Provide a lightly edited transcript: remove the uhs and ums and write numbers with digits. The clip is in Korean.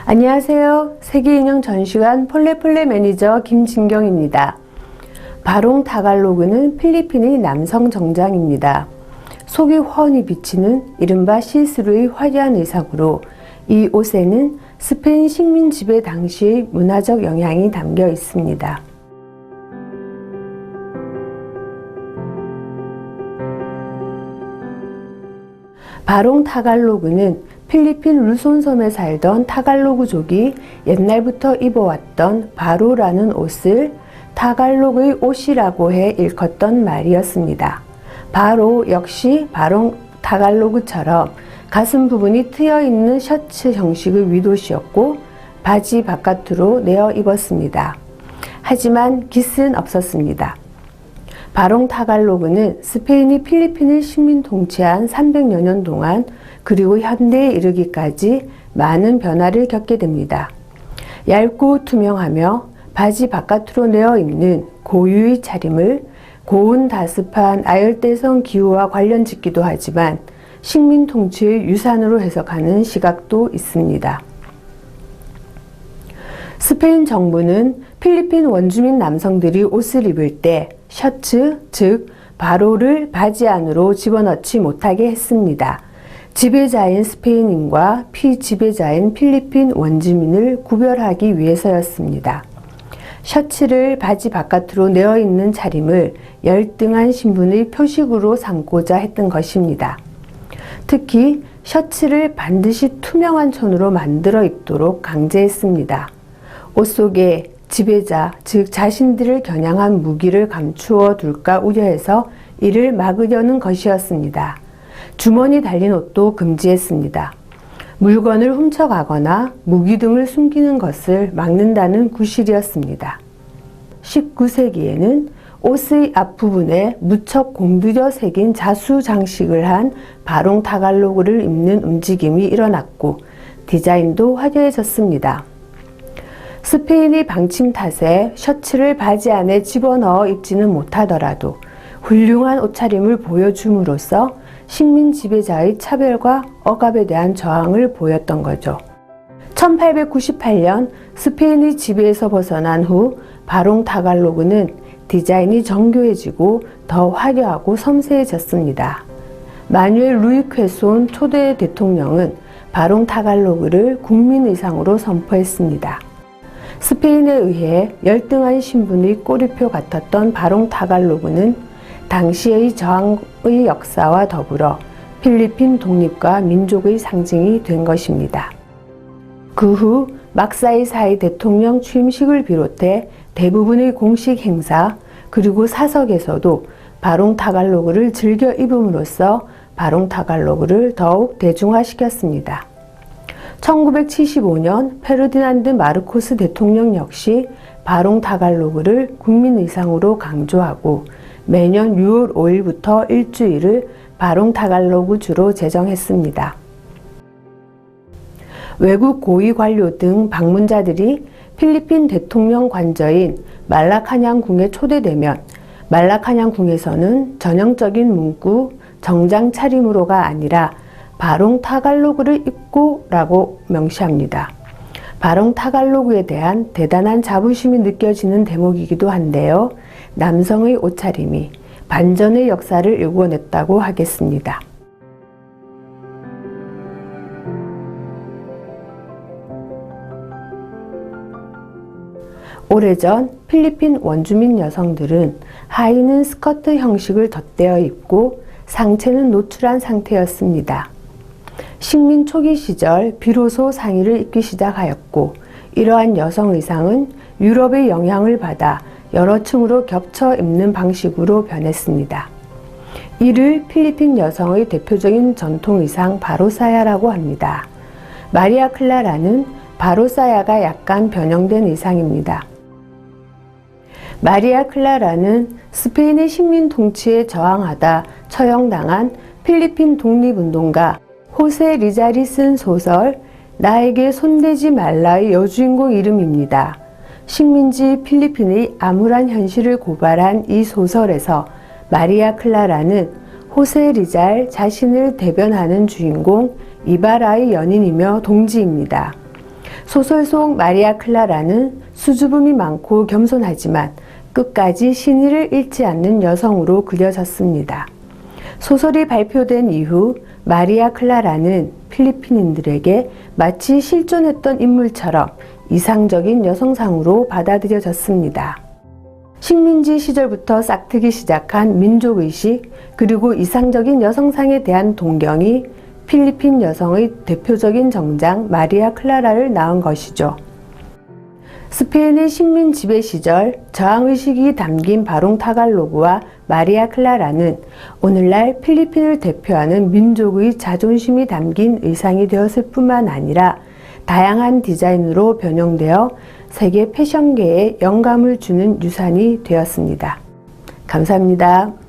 안녕하세요. 세계인형 전시관 폴레폴레 매니저 김진경입니다. 바롱 타갈로그는 필리핀의 남성 정장입니다. 속이 훤히 비치는 이른바 시스루의 화려한 의상으로 이 옷에는 스페인 식민 지배 당시의 문화적 영향이 담겨 있습니다. 바롱 타갈로그는 필리핀 루손 섬에 살던 타갈로그족이 옛날부터 입어왔던 바로라는 옷을 타갈로그의 옷이라고 해 일컫던 말이었습니다. 바로 역시 바롱 타갈로그처럼 가슴 부분이 트여 있는 셔츠 형식의 윗옷이었고 바지 바깥으로 내어 입었습니다. 하지만 깃은 없었습니다. 바롱 타갈로그는 스페인이 필리핀을 식민 통치한 300여 년 동안 그리고 현대에 이르기까지 많은 변화를 겪게 됩니다. 얇고 투명하며 바지 바깥으로 내어 입는 고유의 차림을 고온 다습한 아열대성 기후와 관련짓기도 하지만 식민 통치의 유산으로 해석하는 시각도 있습니다. 스페인 정부는 필리핀 원주민 남성들이 옷을 입을 때 셔츠, 즉 바로를 바지 안으로 집어넣지 못하게 했습니다. 지배자인 스페인인과 피지배자인 필리핀 원주민을 구별하기 위해서였습니다. 셔츠를 바지 바깥으로 내어 입는 차림을 열등한 신분의 표식으로 삼고자 했던 것입니다. 특히 셔츠를 반드시 투명한 천으로 만들어 입도록 강제했습니다. 옷 속에 지배자, 즉 자신들을 겨냥한 무기를 감추어 둘까 우려해서 이를 막으려는 것이었습니다. 주머니 달린 옷도 금지했습니다. 물건을 훔쳐가거나 무기 등을 숨기는 것을 막는다는 구실이었습니다. 19세기에는 옷의 앞부분에 무척 공들여 새긴 자수 장식을 한 바롱 타갈로그를 입는 움직임이 일어났고 디자인도 화려해졌습니다. 스페인의 방침 탓에 셔츠를 바지 안에 집어넣어 입지는 못하더라도 훌륭한 옷차림을 보여줌으로써 식민 지배자의 차별과 억압에 대한 저항을 보였던 거죠. 1898년 스페인의 지배에서 벗어난 후 바롱 타갈로그는 디자인이 정교해지고 더 화려하고 섬세해졌습니다. 마뉴엘 루이 퀘손 초대 대통령은 바롱 타갈로그를 국민 의상으로 선포했습니다. 스페인에 의해 열등한 신분의 꼬리표 같았던 바롱 타갈로그는 당시의 저항의 역사와 더불어 필리핀 독립과 민족의 상징이 된 것입니다. 그 후 막사이사이 대통령 취임식을 비롯해 대부분의 공식 행사 그리고 사석에서도 바롱 타갈로그를 즐겨 입음으로써 바롱 타갈로그를 더욱 대중화시켰습니다. 1975년 페르디난드 마르코스 대통령 역시 바롱 타갈로그를 국민 의상으로 강조하고 매년 6월 5일부터 일주일을 바롱 타갈로그 주로 제정했습니다. 외국 고위 관료 등 방문자들이 필리핀 대통령 관저인 말라카냥궁에 초대되면 말라카냥궁에서는 전형적인 문구, 정장 차림으로가 아니라 바롱 타갈로그를 입고 라고 명시합니다. 바롱 타갈로그에 대한 대단한 자부심이 느껴지는 대목이기도 한데요. 남성의 옷차림이 반전의 역사를 일궈냈다고 하겠습니다. 오래전 필리핀 원주민 여성들은 하의는 스커트 형식을 덧대어 입고 상체는 노출한 상태였습니다. 식민 초기 시절 비로소 상의를 입기 시작하였고 이러한 여성 의상은 유럽의 영향을 받아 여러 층으로 겹쳐 입는 방식으로 변했습니다. 이를 필리핀 여성의 대표적인 전통 의상 바로사야라고 합니다. 마리아 클라라는 바로사야가 약간 변형된 의상입니다. 마리아 클라라는 스페인의 식민 통치에 저항하다 처형당한 필리핀 독립운동가 호세 리잘이 쓴 소설 나에게 손대지 말라의 여주인공 이름입니다. 식민지 필리핀의 암울한 현실을 고발한 이 소설에서 마리아 클라라는 호세 리잘 자신을 대변하는 주인공 이바라의 연인이며 동지입니다. 소설 속 마리아 클라라는 수줍음이 많고 겸손하지만 끝까지 신의를 잃지 않는 여성으로 그려졌습니다. 소설이 발표된 이후 마리아 클라라는 필리핀인들에게 마치 실존했던 인물처럼 이상적인 여성상으로 받아들여졌습니다. 식민지 시절부터 싹트기 시작한 민족의식 그리고 이상적인 여성상에 대한 동경이 필리핀 여성의 대표적인 정장 마리아 클라라를 낳은 것이죠. 스페인의 식민 지배 시절 저항의식이 담긴 바롱 타갈로그와 마리아 클라라는 오늘날 필리핀을 대표하는 민족의 자존심이 담긴 의상이 되었을 뿐만 아니라 다양한 디자인으로 변형되어 세계 패션계에 영감을 주는 유산이 되었습니다. 감사합니다.